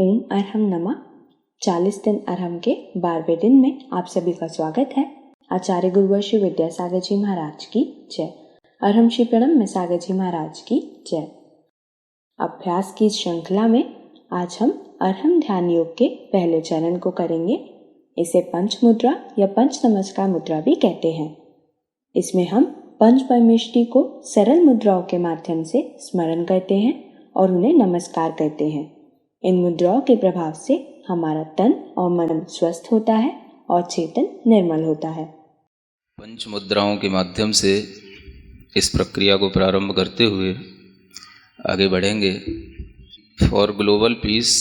ओम अरहम नमः। 40 दिन अरहम के 12वें दिन में आप सभी का स्वागत है। आचार्य गुरुवर श्री विद्यासागर जी महाराज की जय। अरहम श्री प्रणम में सागर जी महाराज की जय। अभ्यास की श्रृंखला में आज हम अरहम ध्यान योग के पहले चरण को करेंगे। इसे पंच मुद्रा या पंच नमस्कार मुद्रा भी कहते हैं। इसमें हम पंच परमेष्टि को सरल मुद्राओं के माध्यम से स्मरण करते हैं और उन्हें नमस्कार करते हैं। इन मुद्राओं के प्रभाव से हमारा तन और मन स्वस्थ होता है और चेतन निर्मल होता है। पंच मुद्राओं के माध्यम से इस प्रक्रिया को प्रारंभ करते हुए आगे बढ़ेंगे। फॉर ग्लोबल पीस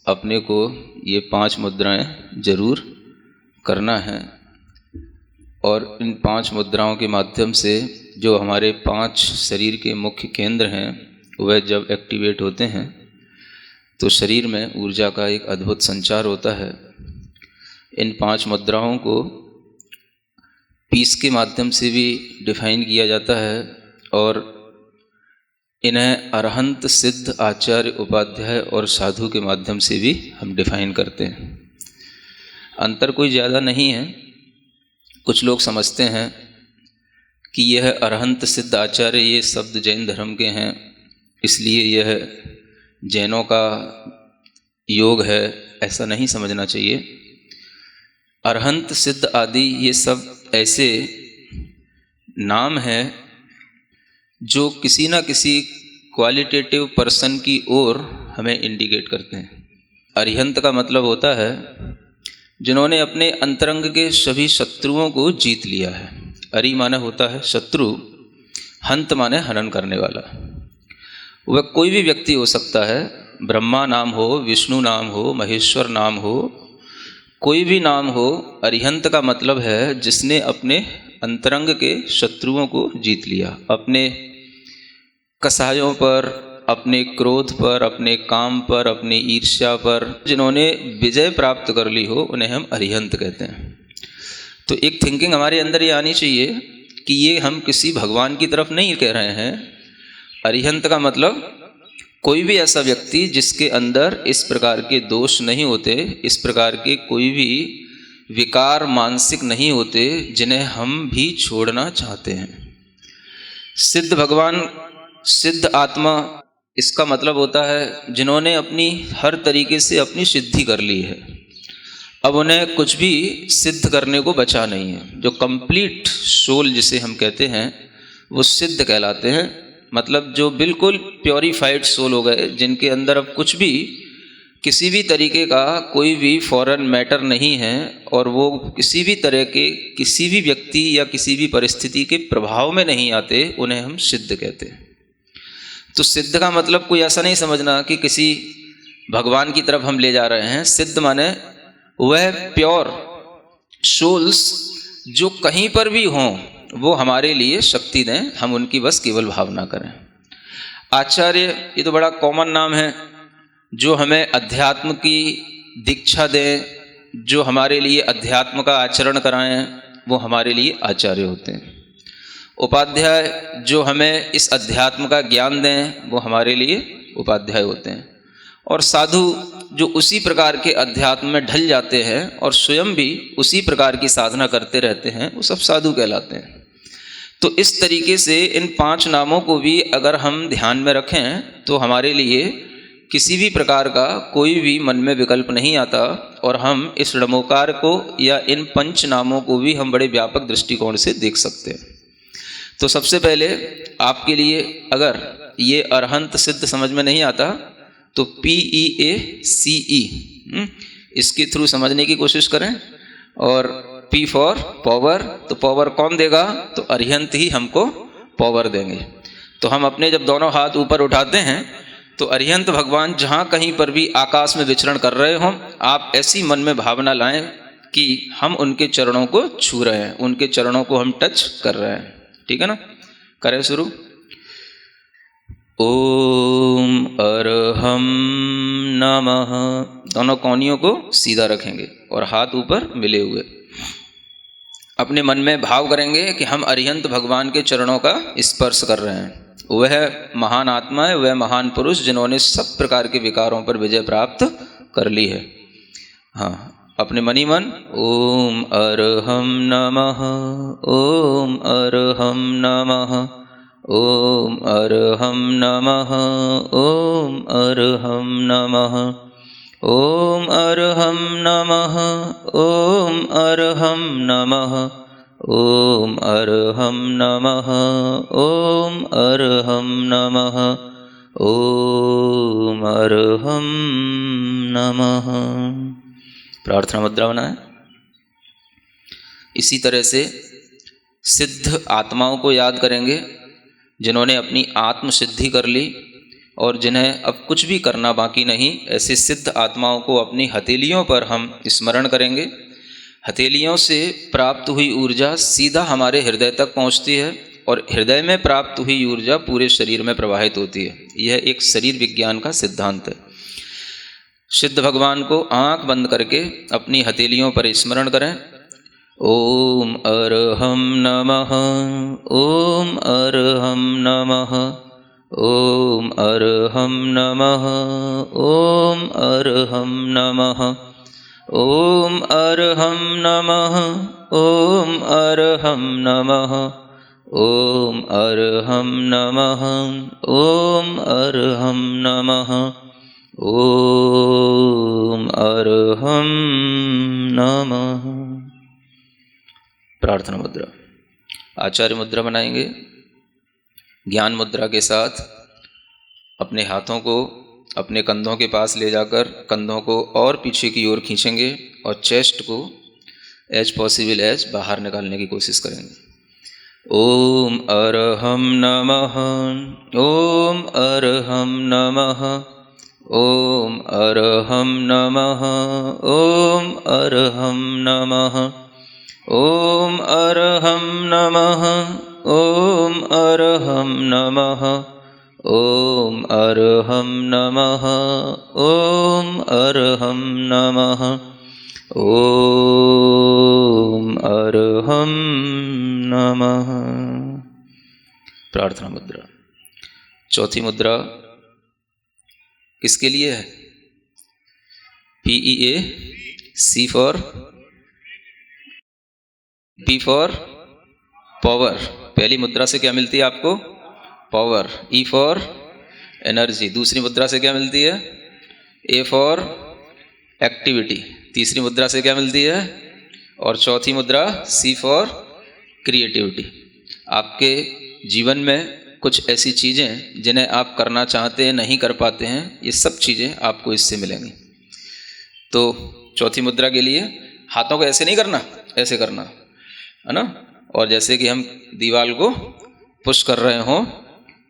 अपने को ये 5 मुद्राएं जरूर करना है और इन 5 मुद्राओं के माध्यम से जो हमारे 5 शरीर के मुख्य केंद्र हैं वह जब एक्टिवेट होते हैं तो शरीर में ऊर्जा का एक अद्भुत संचार होता है। इन 5 मुद्राओं को पीस के माध्यम से भी डिफाइन किया जाता है और इन्हें अरहंत, सिद्ध, आचार्य, उपाध्याय और साधु के माध्यम से भी हम डिफाइन करते हैं। अंतर कोई ज़्यादा नहीं है। कुछ लोग समझते हैं कि यह अरहंत, सिद्ध, आचार्य ये शब्द जैन धर्म के हैं, इसलिए यह जैनों का योग है। ऐसा नहीं समझना चाहिए। अरहंत, सिद्ध आदि ये सब ऐसे नाम हैं जो किसी न किसी क्वालिटेटिव पर्सन की ओर हमें इंडिकेट करते हैं। अरिहंत का मतलब होता है जिन्होंने अपने अंतरंग के सभी शत्रुओं को जीत लिया है। अरि माने होता है शत्रु, हंत माने हनन करने वाला। वह कोई भी व्यक्ति हो सकता है, ब्रह्मा नाम हो, विष्णु नाम हो, महेश्वर नाम हो, कोई भी नाम हो। अरिहंत का मतलब है जिसने अपने अंतरंग के शत्रुओं को जीत लिया। अपने कसायों पर, अपने क्रोध पर, अपने काम पर, अपनी ईर्ष्या पर जिन्होंने विजय प्राप्त कर ली हो उन्हें हम अरिहंत कहते हैं। तो एक थिंकिंग हमारे अंदर ये आनी चाहिए कि ये हम किसी भगवान की तरफ नहीं कह रहे हैं। अरिहंत का मतलब कोई भी ऐसा व्यक्ति जिसके अंदर इस प्रकार के दोष नहीं होते, इस प्रकार के कोई भी विकार मानसिक नहीं होते जिन्हें हम भी छोड़ना चाहते हैं। सिद्ध भगवान, सिद्ध आत्मा, इसका मतलब होता है जिन्होंने अपनी हर तरीके से अपनी सिद्धि कर ली है। अब उन्हें कुछ भी सिद्ध करने को बचा नहीं है। जो कंप्लीट सोल जिसे हम कहते हैं वो सिद्ध कहलाते हैं। मतलब जो बिल्कुल प्योरीफाइड सोल हो गए, जिनके अंदर अब कुछ भी किसी भी तरीके का कोई भी फॉरेन मैटर नहीं है और वो किसी भी तरह के किसी भी व्यक्ति या किसी भी परिस्थिति के प्रभाव में नहीं आते, उन्हें हम सिद्ध कहते हैं। तो सिद्ध का मतलब कोई ऐसा नहीं समझना कि किसी भगवान की तरफ हम ले जा रहे हैं। सिद्ध माने वह प्योर सोल्स जो कहीं पर भी हों वो हमारे लिए शक्ति दें, हम उनकी बस केवल भावना करें। आचार्य ये तो बड़ा कॉमन नाम है जो हमें अध्यात्म की दीक्षा दें, जो हमारे लिए अध्यात्म का आचरण कराएं, वो हमारे लिए आचार्य होते हैं। उपाध्याय जो हमें इस अध्यात्म का ज्ञान दें वो हमारे लिए उपाध्याय होते हैं। और साधु जो उसी प्रकार के अध्यात्म में ढल जाते हैं और स्वयं भी उसी प्रकार की साधना करते रहते हैं, वो सब साधु कहलाते हैं। तो इस तरीके से इन 5 नामों को भी अगर हम ध्यान में रखें तो हमारे लिए किसी भी प्रकार का कोई भी मन में विकल्प नहीं आता और हम इस णमोकार को या इन 5 नामों को भी हम बड़े व्यापक दृष्टिकोण से देख सकते हैं। तो सबसे पहले आपके लिए अगर ये अरहंत सिद्ध समझ में नहीं आता तो PEACE इसके थ्रू समझने की कोशिश करें। और P फॉर पावर, तो पावर कौन देगा? तो अरिहंत ही हमको पावर देंगे। तो हम अपने जब दोनों हाथ ऊपर उठाते हैं तो अरिहंत भगवान जहाँ कहीं पर भी आकाश में विचरण कर रहे हों, आप ऐसी मन में भावना लाएं कि हम उनके चरणों को छू रहे हैं, उनके चरणों को हम टच कर रहे हैं। ठीक है ना? करें शुरू। ओम अरहम नमः। दोनों कोहनियों को सीधा रखेंगे और हाथ ऊपर मिले हुए। अपने मन में भाव करेंगे कि हम अरिहंत भगवान के चरणों का स्पर्श कर रहे हैं। वह महान आत्मा है, वह महान पुरुष जिन्होंने सब प्रकार के विकारों पर विजय प्राप्त कर ली है। हाँ, अपने मनी मन ओम अरहम नमः, ओम अरहम नमः, ओम अरहम नमः, ओम अरहम नमः, ओम अरहम नमः, ओम अरहम नमः, ओम अरहम नमः, ओम अरहम नमः, ओम अरहम नमः। प्रार्थना मुद्रा बनाएं। इसी तरह से सिद्ध आत्माओं को याद करेंगे जिन्होंने अपनी आत्म सिद्धि कर ली और जिन्हें अब कुछ भी करना बाकी नहीं। ऐसे सिद्ध आत्माओं को अपनी हथेलियों पर हम स्मरण करेंगे। हथेलियों से प्राप्त हुई ऊर्जा सीधा हमारे हृदय तक पहुंचती है और हृदय में प्राप्त हुई ऊर्जा पूरे शरीर में प्रवाहित होती है। यह एक शरीर विज्ञान का सिद्धांत है। सिद्ध भगवान को आंख बंद करके अपनी हथेलियों पर स्मरण करें। ओम अरहम नमः, ओम अरहम नमः, ओम अरहम नमः, ओम अरहम नमः, ओम अरहम नमः, ओम अरहम नमः, ओम अरहम नमः, ओम अरहम नमः, ओम अरहम नमः। प्रार्थना मुद्रा। आचार्य मुद्रा बनाएंगे। ज्ञान मुद्रा के साथ अपने हाथों को अपने कंधों के पास ले जाकर कंधों को और पीछे की ओर खींचेंगे और चेस्ट को एज पॉसिबल एज बाहर निकालने की कोशिश करेंगे। ओम अरहम नमः, ओम अरहम नमः, ओम अरहम नमः, ओम अरहम नमः, ओम अरहम नमः, ओम अरहम नमः, ओम अरहम नमः, ओम अरहम नमः, ओम अरहम नमः। प्रार्थना मुद्रा। चौथी मुद्रा किसके लिए है? PEA, C for P for power. पहली मुद्रा से क्या मिलती है आपको? पावर। E for energy. दूसरी मुद्रा से क्या मिलती है? A for activity. तीसरी मुद्रा से क्या मिलती है? और चौथी मुद्रा C फॉर क्रिएटिविटी। आपके जीवन में कुछ ऐसी चीज़ें जिन्हें आप करना चाहते हैं नहीं कर पाते हैं, ये सब चीज़ें आपको इससे मिलेंगी। तो चौथी मुद्रा के लिए हाथों को ऐसे नहीं करना, ऐसे करना है ना। और जैसे कि हम दीवार को पुश कर रहे हों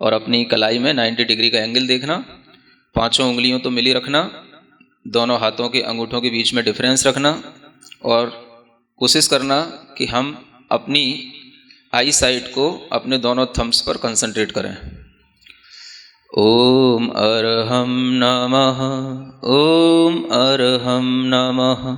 और अपनी कलाई में 90 डिग्री का एंगल देखना। पांचों उंगलियों तो मिली रखना, दोनों हाथों के अंगूठों के बीच में डिफरेंस रखना और कोशिश करना कि हम अपनी आई साइट को अपने दोनों थम्स पर कंसंट्रेट करें। ओम अरहम नमः, ओम अरहम नमः,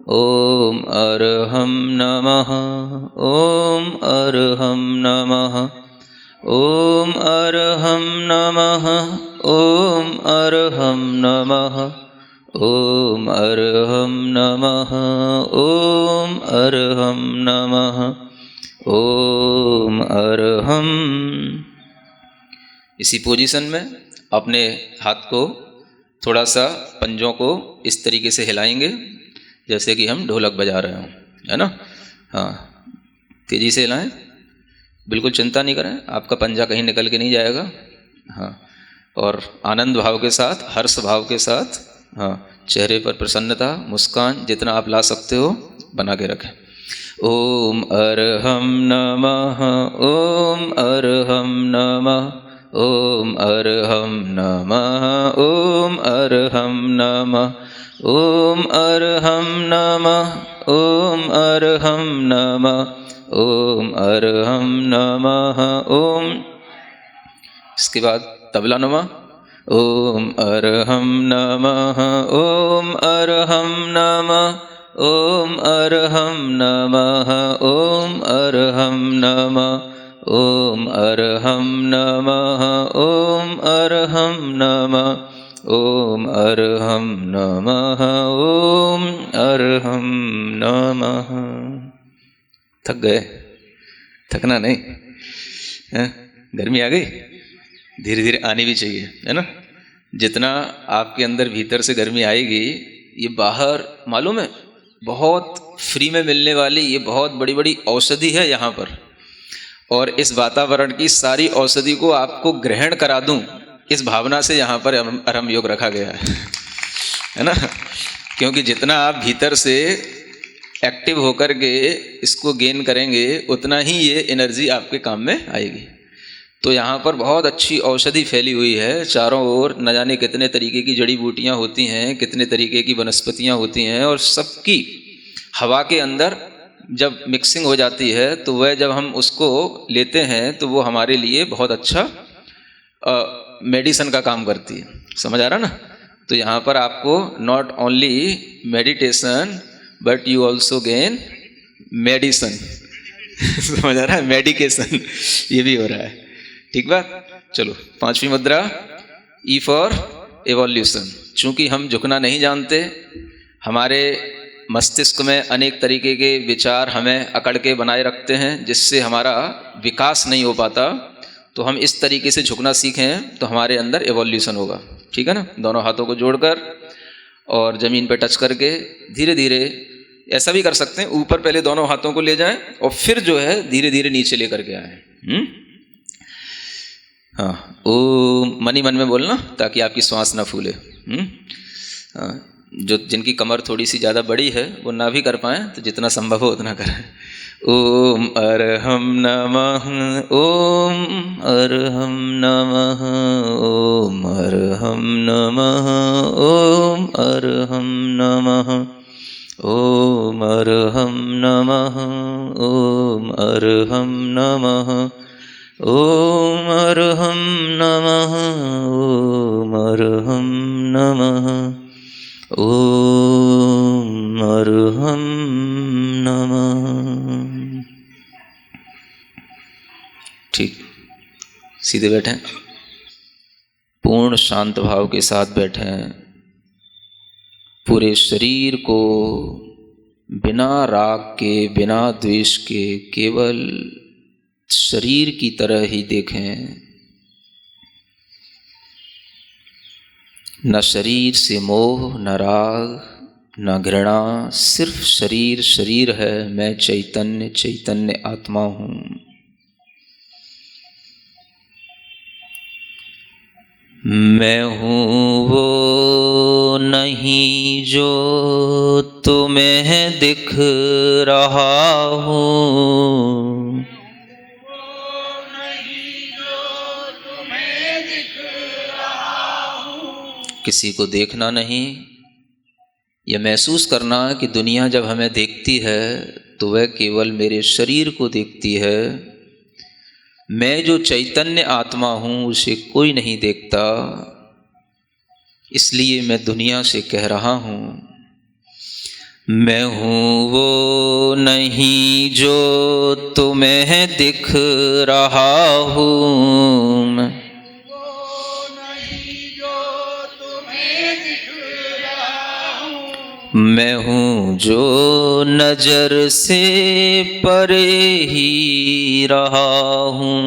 ओम अरहम नमः, ओम अरहम नमः, ओम अरहम नमः, ओम अरहम नमः, ओम अरहम नमः, ओम अरहम नमः, ओम अरहम। इसी पोजीशन में अपने हाथ को थोड़ा सा पंजों को इस तरीके से हिलाएंगे जैसे कि हम ढोलक बजा रहे हों, है ना। हाँ, तेज़ी से हिलाएं, बिल्कुल चिंता नहीं करें, आपका पंजा कहीं निकल के नहीं जाएगा। हाँ, और आनंद भाव के साथ, हर्ष भाव के साथ, हाँ, चेहरे पर प्रसन्नता, मुस्कान जितना आप ला सकते हो बना के रखें। ओम अरहम नमः, ओम अरहम नमः, ओम अरहम नमः, ओम अरहम नमः, ओम अरहम नमः, ओम अरहम नमः, ओम अरहम नमः, ओम। इसके बाद तबला नुमा। ओम अरहम नमः, ओम अरहम नमः, ओम अरहम नमः, ओम अरहम नमः, ओम अरहम नमः, ओम अरहम नमः, ओम अर्हं नमः, ओम अर्हं नमः। थक गए? थकना नहीं है? गर्मी आ गई? धीरे धीरे आनी भी चाहिए, है ना। जितना आपके अंदर भीतर से गर्मी आएगी, ये बाहर मालूम है बहुत फ्री में मिलने वाली ये बहुत बड़ी बड़ी औषधि है यहाँ पर, और इस वातावरण की सारी औषधि को आपको ग्रहण करा दूं, इस भावना से यहाँ पर अर्हम योग रखा गया है ना। क्योंकि जितना आप भीतर से एक्टिव होकर के इसको गेन करेंगे, उतना ही ये एनर्जी आपके काम में आएगी। तो यहाँ पर बहुत अच्छी औषधि फैली हुई है चारों ओर, न जाने कितने तरीके की जड़ी बूटियाँ होती हैं, कितने तरीके की वनस्पतियाँ होती हैं, और सबकी हवा के अंदर जब मिक्सिंग हो जाती है तो वह जब हम उसको लेते हैं तो वो हमारे लिए बहुत अच्छा मेडिसन का काम करती है। समझ आ रहा ना। तो यहाँ पर आपको not only meditation but you also gain medicine. समझ आ रहा है, मेडिकेशन ये भी हो रहा है। ठीक बात। चलो, पांचवी मुद्रा, ई फॉर एवोल्यूशन। चूंकि हम झुकना नहीं जानते, हमारे मस्तिष्क में अनेक तरीके के विचार हमें अकड़ के बनाए रखते हैं, जिससे हमारा विकास नहीं हो पाता। तो हम इस तरीके से झुकना सीखें तो हमारे अंदर एवोल्यूशन होगा। ठीक है ना। दोनों हाथों को जोड़कर और ज़मीन पे टच करके धीरे धीरे, ऐसा भी कर सकते हैं ऊपर पहले दोनों हाथों को ले जाएं और फिर जो है धीरे धीरे नीचे लेकर के आए। हाँ, ओम मनी मन में बोलना ताकि आपकी श्वास ना फूले। हाँ, जो जिनकी कमर थोड़ी सी ज़्यादा बड़ी है वो ना भी कर पाएँ तो जितना संभव हो उतना करें। ओम अर्हं नमः, ओम अर्हं नमः, ओम अर्हं नमः, ओम अर्हं नमः, ओम अर्हं नमः, ओम अर्हं नमः, ओम अर्हं नमः, ओम अर्हं नमः, ओम अर्हं नमः। ठीक, सीधे बैठें, पूर्ण शांत भाव के साथ बैठें। पूरे शरीर को बिना राग के, बिना द्वेष के, केवल शरीर की तरह ही देखें। न शरीर से मोह, न राग, न घृणा, सिर्फ शरीर शरीर है। मैं चैतन्य चैतन्य आत्मा हूँ। मैं हूँ वो नहीं जो तुम्हें दिख रहा हूँ। किसी को देखना नहीं, यह महसूस करना कि दुनिया जब हमें देखती है तो वह केवल मेरे शरीर को देखती है। मैं जो चैतन्य आत्मा हूँ उसे कोई नहीं देखता, इसलिए मैं दुनिया से कह रहा हूँ मैं हूँ वो नहीं जो तुम्हें दिख रहा हूँ। मैं हूँ जो नजर से परे ही रहा हूँ।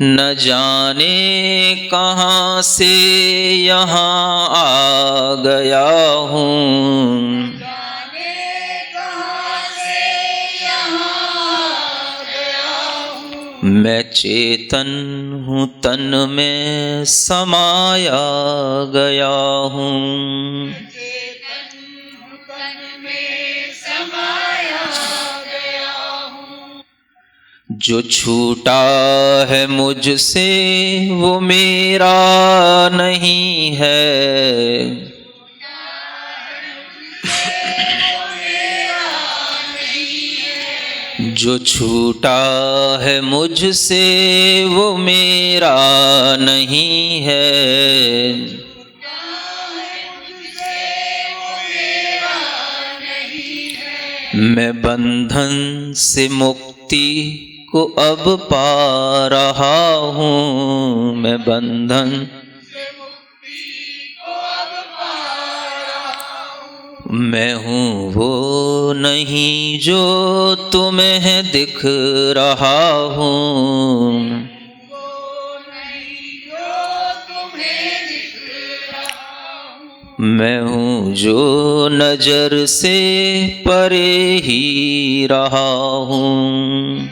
न जाने कहाँ से यहाँ आ गया हूँ। मैं चेतन हूँ, तन में समाया गया हूँ। जो छूटा है मुझसे वो मेरा नहीं है। जो छूटा है मुझसे वो मेरा नहीं है। मैं बंधन से मुक्ति को अब पा रहा हूँ मैं बंधन, मैं हूँ वो नहीं जो तुम्हें दिख रहा हूँ, मैं हूँ जो नजर से परे ही रहा हूँ।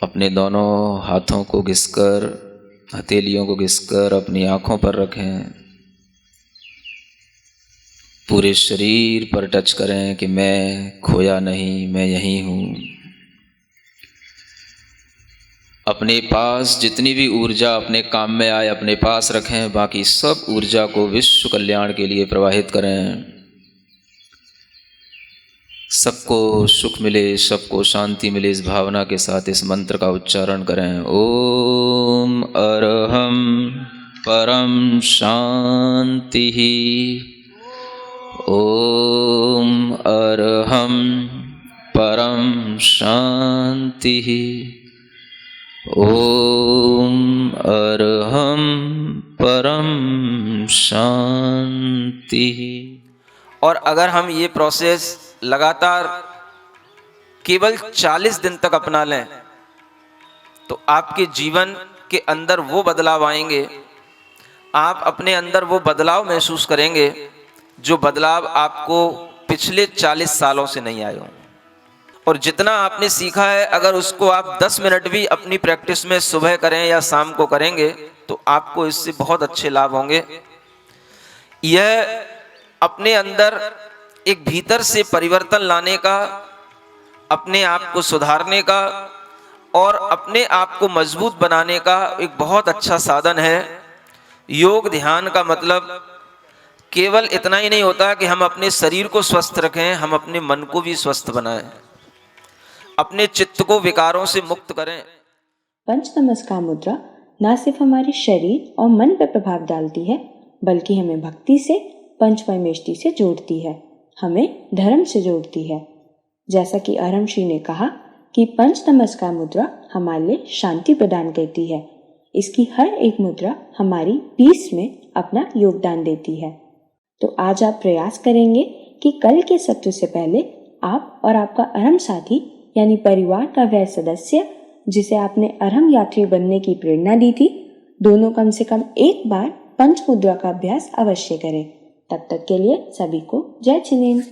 अपने दोनों हाथों को घिसकर, हथेलियों को घिसकर अपनी आंखों पर रखें। पूरे शरीर पर टच करें कि मैं खोया नहीं, मैं यहीं हूँ। अपने पास जितनी भी ऊर्जा अपने काम में आए अपने पास रखें, बाकी सब ऊर्जा को विश्व कल्याण के लिए प्रवाहित करें। सबको सुख मिले, सबको शांति मिले, इस भावना के साथ इस मंत्र का उच्चारण करें। ओम अरहम परम शांति, ओम अरहम परम शांति, ओम अरहम परम शांति। और अगर हम ये प्रोसेस लगातार केवल 40 दिन तक अपना लें तो आपके जीवन के अंदर वो बदलाव आएंगे, आप अपने अंदर वो बदलाव महसूस करेंगे जो बदलाव आपको पिछले 40 सालों से नहीं आए हों। और जितना आपने सीखा है अगर उसको आप 10 मिनट भी अपनी प्रैक्टिस में सुबह करें या शाम को करेंगे तो आपको इससे बहुत अच्छे लाभ होंगे। यह अपने अंदर एक भीतर से परिवर्तन लाने का, अपने आप को सुधारने का और अपने आप को मजबूत बनाने का एक बहुत अच्छा साधन है। योग ध्यान का मतलब केवल इतना ही नहीं होता कि हम अपने शरीर को स्वस्थ रखें, हम अपने मन को भी स्वस्थ बनाएं, अपने चित्त को विकारों से मुक्त करें। पंच नमस्कार मुद्रा न सिर्फ हमारे शरीर और मन पर प्रभाव डालती है बल्कि हमें भक्ति से, पंच परमेष्टि से जोड़ती है, हमें धर्म से जोड़ती है। जैसा कि अरहम ने कहा कि पंच नमस्कार मुद्रा हमारे लिए शांति प्रदान करती है। इसकी हर एक मुद्रा हमारी पीस में अपना योगदान देती है। तो आज आप प्रयास करेंगे कि कल के सत्र से पहले आप और आपका अरहम साथी यानी परिवार का वह सदस्य जिसे आपने अरहम यात्री बनने की प्रेरणा दी थी, दोनों कम से कम एक बार पंच मुद्रा का अभ्यास अवश्य करें। तब तक के लिए सभी को जय जिनेंद्र।